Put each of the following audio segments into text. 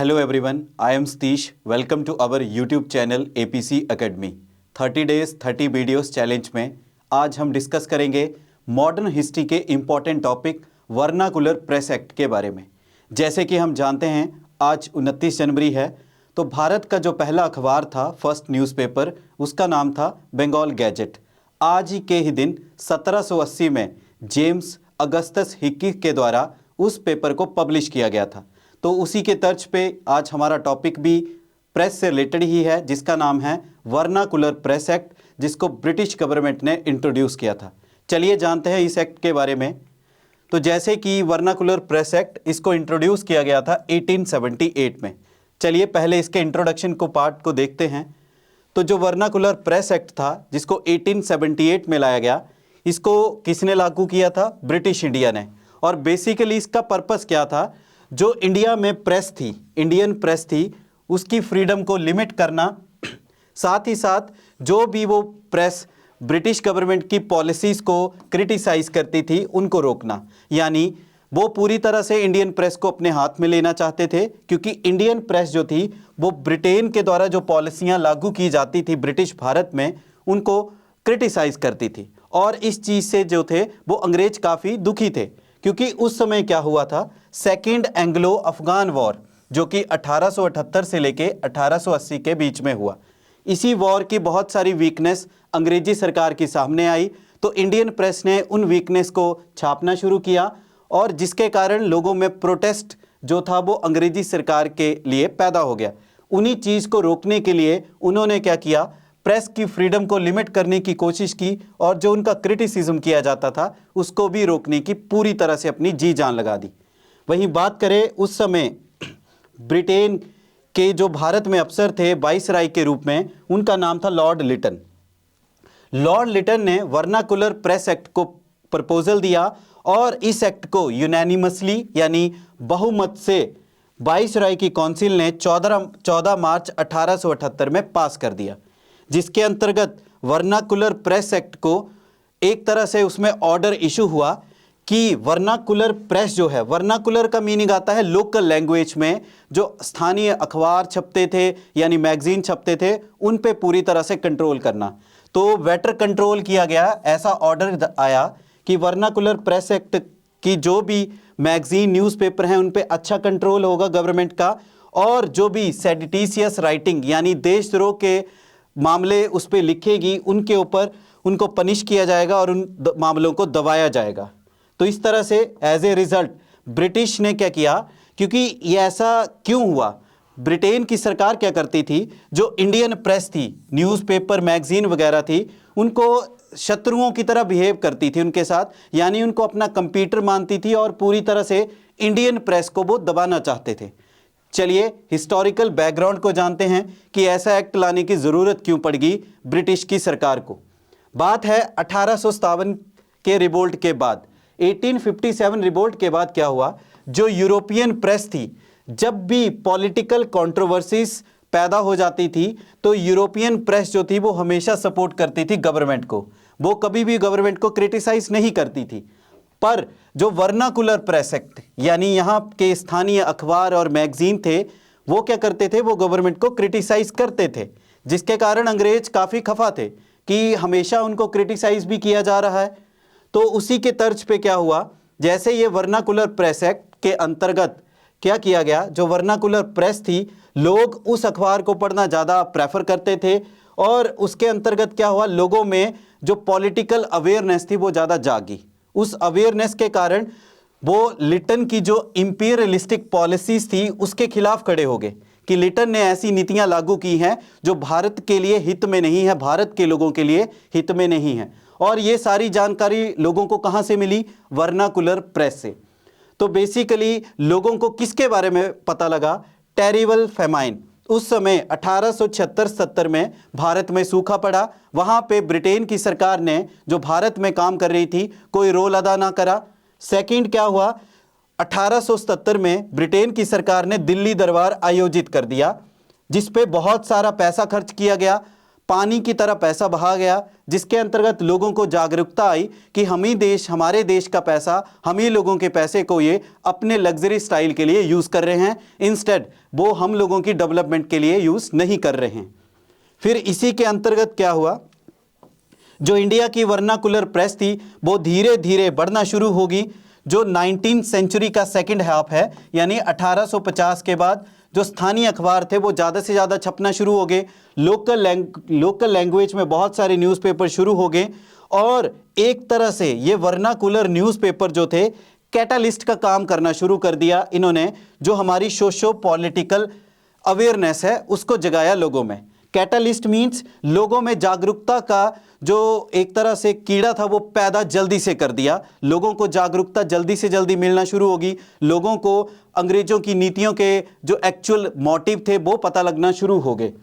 Hello everyone, I am Satish. Welcome to our YouTube channel APC Academy. 30 days 30 videos challenge में आज हम discuss करेंगे modern history के important topic vernacular press act के बारे में। जैसे कि हम जानते हैं आज 29 जनवरी है, तो भारत का जो पहला अखबार था, फर्स्ट न्यूज़पेपर, उसका नाम था बंगाल गैजेट। आज ही के ही दिन 1780 में जेम्स अगस्टस हिक्की के द्वारा उस पेपर को पब्लिश किया गया था। तो उसी के तर्ज पे आज हमारा टॉपिक भी प्रेस से रिलेटेड ही है, जिसका नाम है वर्नाकुलर प्रेस एक्ट, जिसको ब्रिटिश गवर्नमेंट ने इंट्रोड्यूस किया था। चलिए जानते हैं इस एक्ट के बारे में। तो जैसे कि वर्नाकुलर प्रेस एक्ट, इसको इंट्रोड्यूस किया गया था 1878 में। चलिए पहले इसके इंट्रोडक्शन को पार्ट को देखते हैं। तो जो वर्नाकुलर प्रेस एक्ट था, जिसको 1878 में लाया गया, इसको किसने लागू किया था? ब्रिटिश इंडिया ने। और बेसिकली इसका पर्पस क्या था? जो इंडिया में प्रेस थी, इंडियन प्रेस थी, उसकी फ्रीडम को लिमिट करना, साथ ही साथ जो भी वो प्रेस ब्रिटिश गवर्नमेंट की पॉलिसीज़ को क्रिटिसाइज करती थी, उनको रोकना। यानी वो पूरी तरह से इंडियन प्रेस को अपने हाथ में लेना चाहते थे, क्योंकि इंडियन प्रेस जो थी वो ब्रिटेन के द्वारा जो पॉलिसियाँ लागू की जाती थी ब्रिटिश भारत में, उनको क्रिटिसाइज करती थी। और इस चीज़ से जो थे वो अंग्रेज काफ़ी दुखी थे, क्योंकि उस समय क्या हुआ था, सेकेंड एंग्लो अफगान वॉर, जो कि 1878 से लेके 1880 के बीच में हुआ। इसी वॉर की बहुत सारी वीकनेस अंग्रेजी सरकार के सामने आई, तो इंडियन प्रेस ने उन वीकनेस को छापना शुरू किया, और जिसके कारण लोगों में प्रोटेस्ट जो था वो अंग्रेजी सरकार के लिए पैदा हो गया। उन्हीं चीज़ को रोकने के लिए उन्होंने क्या किया, प्रेस की फ्रीडम को लिमिट करने की कोशिश की, और जो उनका क्रिटिसिज्म किया जाता था उसको भी रोकने की पूरी तरह से अपनी जी जान लगा दी। वहीं बात करें उस समय ब्रिटेन के जो भारत में अफसर थे वाइसराय के रूप में, उनका नाम था लॉर्ड लिटन। लॉर्ड लिटन ने वर्नाकुलर प्रेस एक्ट को प्रपोजल दिया, और इस एक्ट को यूनानिमसली यानी बहुमत से वाइसराय की काउंसिल ने 14 मार्च 1878 में पास कर दिया, जिसके अंतर्गत वर्नाकुलर प्रेस एक्ट को एक तरह से उसमें ऑर्डर इशू हुआ कि वर्नाकुलर प्रेस जो है, वर्नाकुलर का मीनिंग आता है लोकल लैंग्वेज में, जो स्थानीय अखबार छपते थे यानी मैगजीन छपते थे, उन पे पूरी तरह से कंट्रोल करना। तो बेटर कंट्रोल किया गया, ऐसा ऑर्डर आया कि वर्नाकुलर प्रेस एक्ट की जो भी मैगजीन न्यूज़पेपर हैं उन पे अच्छा कंट्रोल होगा गवर्नमेंट का, और जो भी सेडिटिशियस राइटिंग यानी देशद्रोह के मामले उस पर लिखेगी, उनके ऊपर उनको पनिश किया जाएगा और उन मामलों को दबाया जाएगा। तो इस तरह से एज ए रिज़ल्ट ब्रिटिश ने क्या किया, क्योंकि ये ऐसा क्यों हुआ, ब्रिटेन की सरकार क्या करती थी, जो इंडियन प्रेस थी, न्यूज़पेपर मैगजीन वगैरह थी, उनको शत्रुओं की तरह बिहेव करती थी उनके साथ, यानी उनको अपना कंप्यूटर मानती थी, और पूरी तरह से इंडियन प्रेस को वो दबाना चाहते थे। चलिए हिस्टोरिकल बैकग्राउंड को जानते हैं कि ऐसा एक्ट लाने की ज़रूरत क्यों पड़गी ब्रिटिश की सरकार को। बात है 1857 के रिवोल्ट के बाद। 1857 रिवोल्ट के बाद क्या हुआ, जो यूरोपियन प्रेस थी, जब भी पॉलिटिकल कंट्रोवर्सीज पैदा हो जाती थी, तो यूरोपियन प्रेस जो थी वो हमेशा सपोर्ट करती थी गवर्नमेंट को, वो कभी भी गवर्नमेंट को क्रिटिसाइज नहीं करती थी। पर जो वर्नाकुलर प्रेस एक्ट यानी यहाँ के स्थानीय अखबार और मैगजीन थे, वो क्या करते थे, वो गवर्नमेंट को क्रिटिसाइज करते थे, जिसके कारण अंग्रेज काफ़ी खफा थे कि हमेशा उनको क्रिटिसाइज भी किया जा रहा है। तो उसी के तर्ज पे क्या हुआ, जैसे ये वर्नाकुलर प्रेस एक्ट के अंतर्गत क्या किया गया, जो वर्नाकुलर प्रेस थी, लोग उस अखबार को पढ़ना ज़्यादा प्रेफर करते थे, और उसके अंतर्गत क्या हुआ, लोगों में जो पॉलिटिकल अवेयरनेस थी वो ज़्यादा जागी। उस अवेयरनेस के कारण वो लिटन की जो इंपीरियलिस्टिक पॉलिसीज़ थी उसके खिलाफ खड़े हो गए, कि लिटन ने ऐसी नीतियां लागू की हैं जो भारत के लिए हित में नहीं है, भारत के लोगों के लिए हित में नहीं है। और ये सारी जानकारी लोगों को कहाँ से मिली? वर्नाकुलर प्रेस से। तो बेसिकली लोगों को किसके बारे में पता लगा? Terrible famine. उस समय 1876-77 में भारत में सूखा पड़ा, वहाँ पे ब्रिटेन की सरकार ने जो भारत में काम कर रही थी कोई रोल अदा ना करा। सेकंड क्या हुआ, 1877 में ब्रिटेन की सरकार ने दिल्ली दरबार आयोजित कर दिया, जिस पे बहुत सारा पैसा खर्च किया गया। पानी की तरह पैसा बहा गया, जिसके अंतर्गत लोगों को जागरूकता आई कि हम ही देश, हमारे देश का पैसा, हम ही लोगों के पैसे को ये अपने लग्जरी स्टाइल के लिए यूज़ कर रहे हैं, इंस्टेड वो हम लोगों की डेवलपमेंट के लिए यूज़ नहीं कर रहे हैं। फिर इसी के अंतर्गत क्या हुआ, जो इंडिया की वर्नाकुलर प्रेस थी वो धीरे धीरे बढ़ना शुरू होगी। जो 19th सेंचुरी का सेकंड हाफ है, यानी 1850 के बाद जो स्थानीय अखबार थे वो ज़्यादा से ज़्यादा छपना शुरू हो गए। लोकल लैंग्वेज में बहुत सारे न्यूज़पेपर शुरू हो गए और एक तरह से ये वर्नाकुलर न्यूज़पेपर जो थे कैटालिस्ट का काम करना शुरू कर दिया। इन्होंने जो हमारी सोशो पॉलिटिकल अवेयरनेस है उसको जगाया लोगों में। कैटालिस्ट मीन्स लोगों में जागरूकता का जो एक तरह से कीड़ा था वो पैदा जल्दी से कर दिया। लोगों को जागरूकता जल्दी से जल्दी मिलना शुरू होगी। लोगों को अंग्रेजों की नीतियों के जो एक्चुअल मोटिव थे वो पता लगना शुरू हो गए,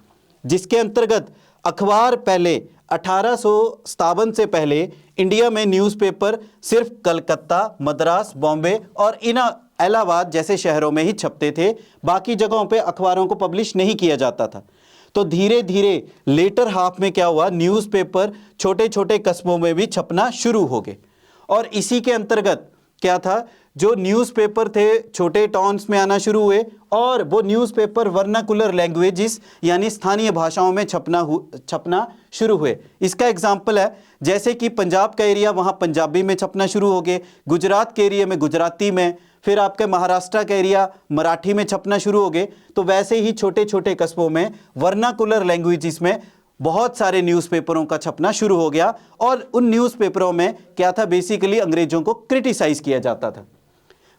जिसके अंतर्गत अखबार पहले 1857 से पहले इंडिया में न्यूज़पेपर सिर्फ कलकत्ता, मद्रास, बॉम्बे और इन इलाहाबाद जैसे शहरों में ही छपते थे। बाकी जगहों पे अखबारों को पब्लिश नहीं किया जाता था। तो धीरे धीरे लेटर हाफ में क्या हुआ, न्यूज़पेपर छोटे छोटे कस्बों में भी छपना शुरू हो गए। और इसी के अंतर्गत क्या था, जो न्यूज़पेपर थे छोटे टाउन्स में आना शुरू हुए और वो न्यूज़पेपर वर्नाकुलर लैंग्वेजेस यानी स्थानीय भाषाओं में छपना शुरू हुए। इसका एग्जाम्पल है जैसे कि पंजाब का एरिया, वहाँ पंजाबी में छपना शुरू हो गए, गुजरात के एरिया में गुजराती में, फिर आपके महाराष्ट्र का एरिया मराठी में छपना शुरू हो गए। तो वैसे ही छोटे छोटे कस्बों में वर्नाकुलर लैंग्वेजेस में बहुत सारे न्यूज़पेपरों का छपना शुरू हो गया और उन न्यूज़पेपरों में क्या था, बेसिकली अंग्रेजों को क्रिटिसाइज किया जाता था।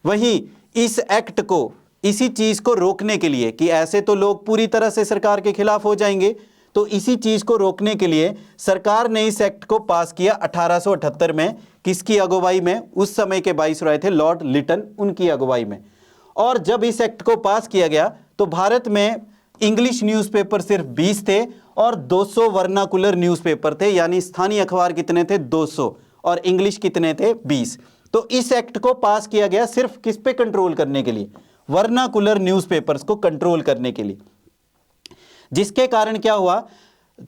वहीं इस एक्ट को, इसी चीज़ को रोकने के लिए कि ऐसे तो लोग पूरी तरह से सरकार के खिलाफ हो जाएंगे, तो इसी चीज़ को रोकने के लिए सरकार ने इस एक्ट को पास किया 1878 में। किसकी अगुवाई में? उस समय के वाइसरॉय थे लॉर्ड लिटन, उनकी अगुवाई में। और जब इस एक्ट को पास किया गया तो भारत में इंग्लिश न्यूज़पेपर सिर्फ 20 थे और 200 वर्नाकुलर न्यूज़पेपर थे, यानी स्थानीय अखबार कितने थे? 200, और इंग्लिश कितने थे? 20। तो इस एक्ट को पास किया गया सिर्फ किस पे कंट्रोल करने के लिए? वर्नाकुलर न्यूज़पेपर्स को कंट्रोल करने के लिए। जिसके कारण क्या हुआ,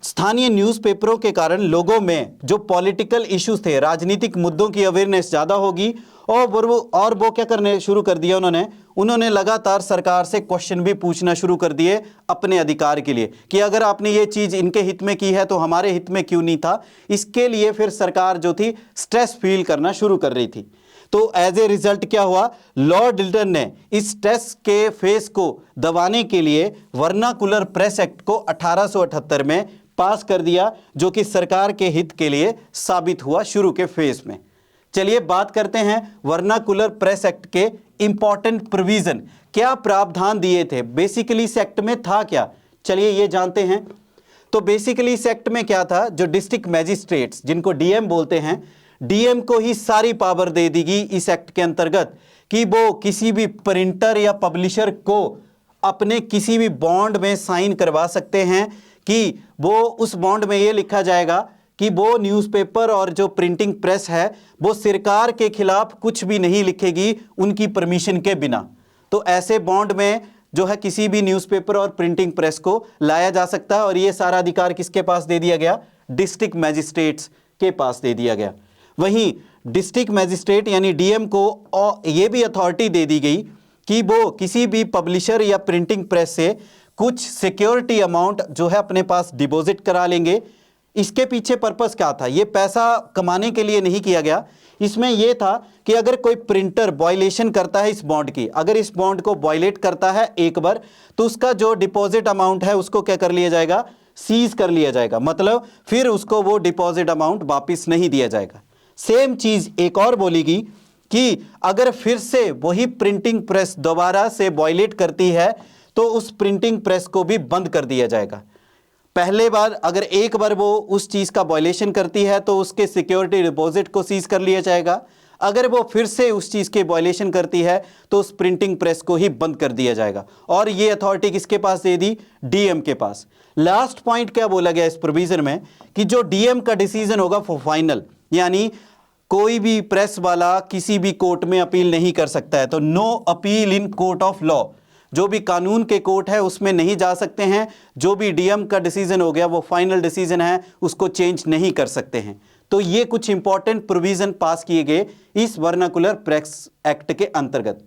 स्थानीय न्यूज़पेपरों के कारण लोगों में जो पॉलिटिकल इश्यूज थे, राजनीतिक मुद्दों की अवेयरनेस ज़्यादा होगी और वो क्या करने शुरू कर दिया, उन्होंने लगातार सरकार से क्वेश्चन भी पूछना शुरू कर दिए अपने अधिकार के लिए कि अगर आपने ये चीज़ इनके हित में की है तो हमारे हित में क्यों नहीं था। इसके लिए फिर सरकार जो थी स्ट्रेस फील करना शुरू कर रही थी। तो एज ए रिजल्ट क्या हुआ, लॉर्ड लिटन ने इस स्ट्रेस के फेस को दबाने के लिए वर्नाकुलर प्रेस एक्ट को 1878 में पास कर दिया, जो कि सरकार के हित के लिए साबित हुआ शुरू के फेज में। चलिए बात करते हैं वर्नाकुलर प्रेस एक्ट के इंपॉर्टेंट प्रोविजन, क्या प्रावधान दिए थे, बेसिकली इस एक्ट में था क्या, चलिए ये जानते हैं। तो बेसिकली इस एक्ट में क्या था, जो डिस्ट्रिक्ट मैजिस्ट्रेट्स जिनको डीएम बोलते हैं, डीएम को ही सारी पावर दे दी गई इस एक्ट के अंतर्गत कि वो किसी भी प्रिंटर या पब्लिशर को अपने किसी भी बॉन्ड में साइन करवा सकते हैं कि वो उस बॉन्ड में ये लिखा जाएगा कि वो न्यूज़पेपर और जो प्रिंटिंग प्रेस है वो सरकार के खिलाफ कुछ भी नहीं लिखेगी उनकी परमिशन के बिना। तो ऐसे बॉन्ड में जो है किसी भी न्यूज़पेपर और प्रिंटिंग प्रेस को लाया जा सकता है और ये सारा अधिकार किसके पास दे दिया गया? डिस्ट्रिक्ट मैजिस्ट्रेट्स के पास दे दिया गया। वहीं डिस्ट्रिक्ट मैजिस्ट्रेट यानी डीएम को ये भी अथॉरिटी दे दी गई कि वो किसी भी पब्लिशर या प्रिंटिंग प्रेस से कुछ सिक्योरिटी अमाउंट जो है अपने पास डिपॉजिट करा लेंगे। इसके पीछे पर्पस क्या था? ये पैसा कमाने के लिए नहीं किया गया, इसमें यह था कि अगर कोई प्रिंटर वायलेशन करता है इस बॉन्ड की, अगर इस बॉन्ड को वायलेट करता है एक बार, तो उसका जो डिपॉजिट अमाउंट है उसको क्या कर लिया जाएगा? सीज कर लिया जाएगा, मतलब फिर उसको वो डिपॉजिट अमाउंट वापिस नहीं दिया जाएगा। सेम चीज एक और बोलेगी कि अगर फिर से वही प्रिंटिंग प्रेस दोबारा से वायलेट करती है तो उस प्रिंटिंग प्रेस को भी बंद कर दिया जाएगा। पहले बार अगर एक बार वो उस चीज का वायलेशन करती है तो उसके सिक्योरिटी डिपॉजिट को सीज कर लिया जाएगा। अगर वो फिर से उस चीज के वायलेशन करती है तो उस प्रिंटिंग प्रेस को ही बंद कर दिया जाएगा। और ये अथॉरिटी किसके पास दे दी? डीएम के पास। लास्ट पॉइंट क्या बोला गया इस प्रोविजन में कि जो डीएम का डिसीजन होगा फॉर फाइनल, यानी कोई भी प्रेस वाला किसी भी कोर्ट में अपील नहीं कर सकता है। तो no appeal in court of law, जो भी कानून के कोर्ट है उसमें नहीं जा सकते हैं, जो भी डीएम का डिसीजन हो गया वो फाइनल डिसीजन है, उसको चेंज नहीं कर सकते हैं। तो ये कुछ इंपॉर्टेंट प्रोविजन पास किए गए इस वर्नाकुलर प्रेस एक्ट के अंतर्गत।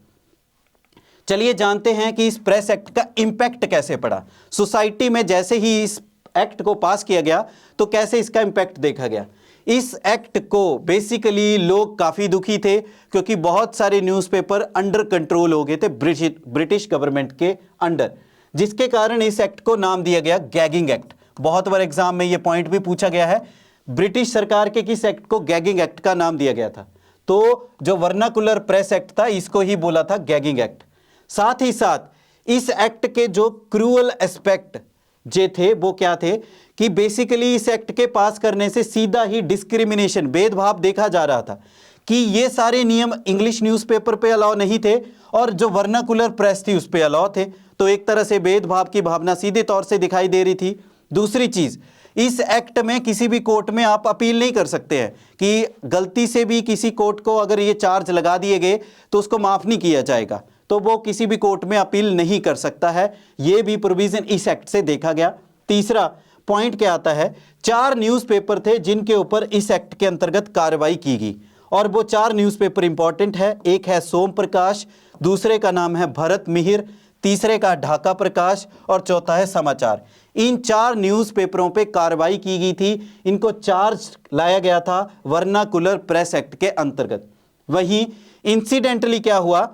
चलिए जानते हैं कि इस प्रेस एक्ट का इंपैक्ट कैसे पड़ा सोसाइटी में। जैसे ही इस एक्ट को पास किया गया तो कैसे इसका इंपैक्ट देखा गया। इस एक्ट को बेसिकली लोग काफ़ी दुखी थे क्योंकि बहुत सारे न्यूज़पेपर अंडर कंट्रोल हो गए थे ब्रिटिश गवर्नमेंट के अंडर, जिसके कारण इस एक्ट को नाम दिया गया गैगिंग एक्ट। बहुत बार एग्जाम में यह पॉइंट भी पूछा गया है, ब्रिटिश सरकार के किस एक्ट को गैगिंग एक्ट का नाम दिया गया था। तो जो वर्नाकुलर प्रेस एक्ट था इसको ही बोला था गैगिंग एक्ट। साथ ही साथ इस एक्ट के जो क्रूअल एस्पेक्ट जे थे वो क्या थे कि बेसिकली इस एक्ट के पास करने से सीधा ही डिस्क्रिमिनेशन, भेदभाव देखा जा रहा था कि ये सारे नियम इंग्लिश न्यूज़पेपर पे अलाउ नहीं थे और जो वर्नाकुलर प्रेस थी उस पे अलाउ थे। तो एक तरह से भेदभाव की भावना सीधे तौर से दिखाई दे रही थी। दूसरी चीज, इस एक्ट में किसी भी कोर्ट में आप अपील नहीं कर सकते हैं कि गलती से भी किसी कोर्ट को अगर ये चार्ज लगा दिए गए तो उसको माफ नहीं किया जाएगा, तो वो किसी भी कोर्ट में अपील नहीं कर सकता है। ये भी प्रोविजन इस एक्ट से देखा गया। तीसरा पॉइंट क्या आता है, 4 न्यूज़पेपर थे जिनके ऊपर इस एक्ट के अंतर्गत कार्रवाई की गई और वो 4 न्यूज़पेपर इंपॉर्टेंट है। एक है सोम प्रकाश, दूसरे का नाम है भरत मिहिर, तीसरे का ढाका प्रकाश और चौथा है समाचार। इन 4 न्यूज़पेपरों पे कार्रवाई की गई थी, इनको चार्ज लाया गया था वर्नाकुलर प्रेस एक्ट के अंतर्गत। वहीं इंसिडेंटली क्या हुआ,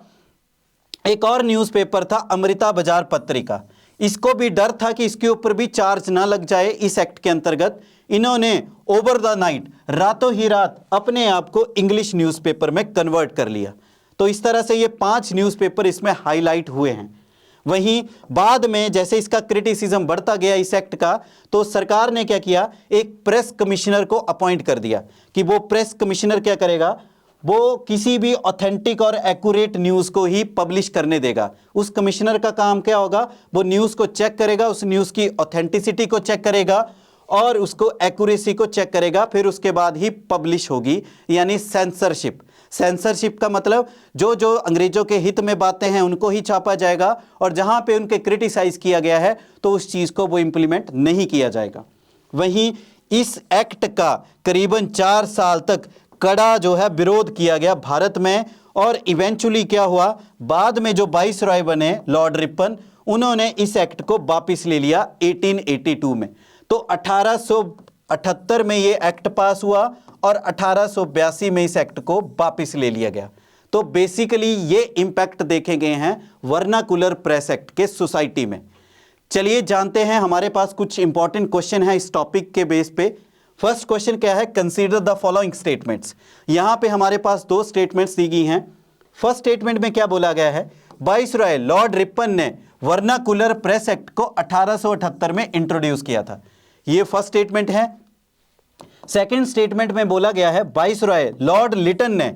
एक और न्यूज़पेपर था अमृता बाजार पत्रिका, इसको भी डर था कि इसके ऊपर भी चार्ज ना लग जाए इस एक्ट के अंतर्गत। इन्होंने ओवर द नाइट, रातों ही रात अपने आप को इंग्लिश न्यूज़पेपर में कन्वर्ट कर लिया। तो इस तरह से ये 5 न्यूज़पेपर इसमें हाईलाइट हुए हैं। वहीं बाद में जैसे इसका क्रिटिसिज्म बढ़ता गया इस एक्ट का, तो सरकार ने क्या किया, एक प्रेस कमिश्नर को अपॉइंट कर दिया कि वो प्रेस कमिश्नर क्या करेगा, वो किसी भी ऑथेंटिक और एक्यूरेट न्यूज़ को ही पब्लिश करने देगा। उस कमिश्नर का काम क्या होगा, वो न्यूज़ को चेक करेगा, उस न्यूज़ की ऑथेंटिसिटी को चेक करेगा और उसको एक्यूरेसी को चेक करेगा, फिर उसके बाद ही पब्लिश होगी, यानी सेंसरशिप। सेंसरशिप का मतलब जो जो अंग्रेजों के हित में बातें हैं उनको ही छापा जाएगा और जहां पे उनके क्रिटिसाइज किया गया है तो उस चीज़ को वो इंप्लीमेंट नहीं किया जाएगा। वहीं इस एक्ट का करीबन 4 साल तक कड़ा जो है विरोध किया गया भारत में और इवेंचुअली क्या हुआ, बाद में जो वाइसरॉय बने लॉर्ड रिपन, उन्होंने इस एक्ट को वापस ले लिया 1882 में। तो 1878 में ये एक्ट पास हुआ और 1882 में इस एक्ट को वापस ले लिया गया। तो बेसिकली ये इंपैक्ट देखे गए हैं वर्नाकुलर प्रेस एक्ट के सोसाइटी में। चलिए जानते हैं, हमारे पास कुछ इंपॉर्टेंट क्वेश्चन है इस टॉपिक के बेस पे। फर्स्ट क्वेश्चन क्या है, कंसीडर द फॉलोइंग स्टेटमेंट्स। यहां पे हमारे पास 2 स्टेटमेंट्स दी गई हैं। फर्स्ट स्टेटमेंट में क्या बोला गया है, वाइसरॉय लॉर्ड रिपन ने वर्नाकुलर प्रेस एक्ट को 1878 में इंट्रोड्यूस किया था, ये फर्स्ट स्टेटमेंट है। सेकंड स्टेटमेंट में बोला गया है वाइसरॉय लॉर्ड लिटन ने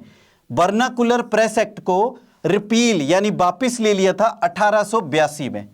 वर्नाकुलर प्रेस एक्ट को रिपील यानी वापस ले लिया था 1882 में।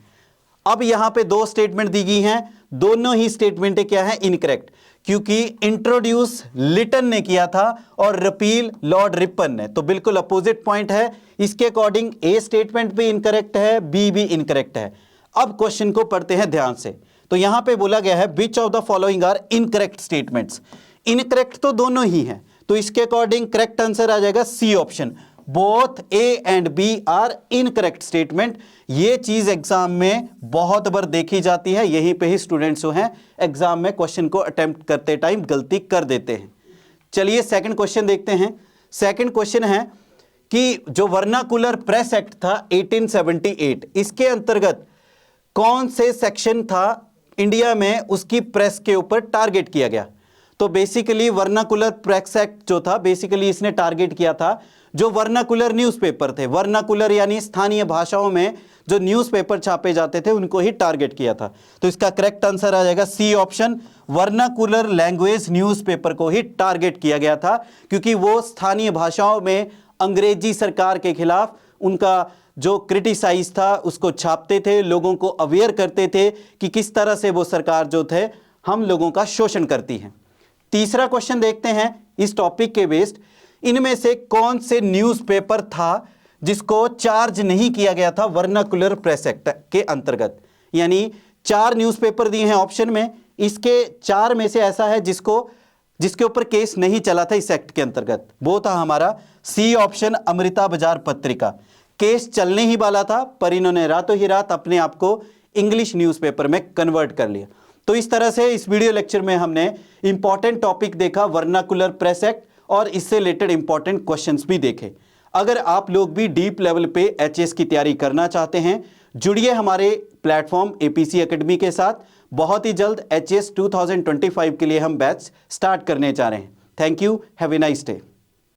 अब यहां पे 2 स्टेटमेंट दी गई हैं, दोनों ही स्टेटमेंट क्या है, इनकरेक्ट, क्योंकि इंट्रोड्यूस लिटन ने किया था और रिपील लॉर्ड रिपन ने, तो बिल्कुल अपोजिट पॉइंट है। इसके अकॉर्डिंग ए स्टेटमेंट भी इनकरेक्ट है, बी भी इनकरेक्ट है। अब क्वेश्चन को पढ़ते हैं ध्यान से। तो यहां पे बोला गया है which of the following are incorrect statements. Incorrect तो दोनों ही हैं, तो इसके अकॉर्डिंग करेक्ट आंसर आ जाएगा C option, both A and B are incorrect statement. ये चीज एग्जाम में बहुत बार देखी जाती है, यहीं पे ही स्टूडेंट्स जो हैं एग्जाम में क्वेश्चन को अटेम्प्ट करते टाइम गलती कर देते हैं। चलिए सेकंड क्वेश्चन देखते हैं। सेकंड क्वेश्चन है कि जो वर्नाकुलर प्रेस एक्ट था 1878, इसके अंतर्गत कौन से सेक्शन था इंडिया में उसकी प्रेस के ऊपर टारगेट किया गया। तो बेसिकली वर्नाकुलर प्रेस एक्ट जो था बेसिकली इसने टारगेट किया था जो वर्नाकुलर न्यूज़पेपर थे, वर्नाकुलर यानी स्थानीय भाषाओं में जो न्यूज़पेपर छापे जाते थे उनको ही टारगेट किया था। तो इसका करेक्ट आंसर आ जाएगा C option, vernacular language newspaper को ही टारगेट किया गया था, क्योंकि वो स्थानीय भाषाओं में अंग्रेजी सरकार के खिलाफ उनका जो क्रिटिसाइज था उसको छापते थे, लोगों को अवेयर करते थे कि किस तरह से वो सरकार जो थे हम लोगों का शोषण करती है। तीसरा क्वेश्चन देखते हैं इस टॉपिक के बेस्ड, इनमें से कौन से न्यूज़पेपर था जिसको चार्ज नहीं किया गया था वर्नाकुलर प्रेस एक्ट के अंतर्गत। यानी 4 न्यूज़पेपर दिए हैं ऑप्शन में, इसके 4 में से ऐसा है जिसके ऊपर केस नहीं चला था इस एक्ट के अंतर्गत। वो था हमारा सी ऑप्शन, अमृता बाजार पत्रिका। केस चलने ही वाला था, पर इन्होंने रातों ही रात अपने आप को इंग्लिश न्यूज़पेपर में कन्वर्ट कर लिया। तो इस तरह से इस वीडियो लेक्चर में हमने इंपॉर्टेंट टॉपिक देखा, वर्नाकुलर प्रेस एक्ट, और इससे रिलेटेड इंपॉर्टेंट क्वेश्चंस भी देखे। अगर आप लोग भी डीप लेवल पे एचएस की तैयारी करना चाहते हैं, जुड़िए हमारे प्लेटफॉर्म एपीसी एकेडमी के साथ। बहुत ही जल्द एचएस 2025 के लिए हम बैच स्टार्ट करने जा रहे हैं। Thank you, have a nice day.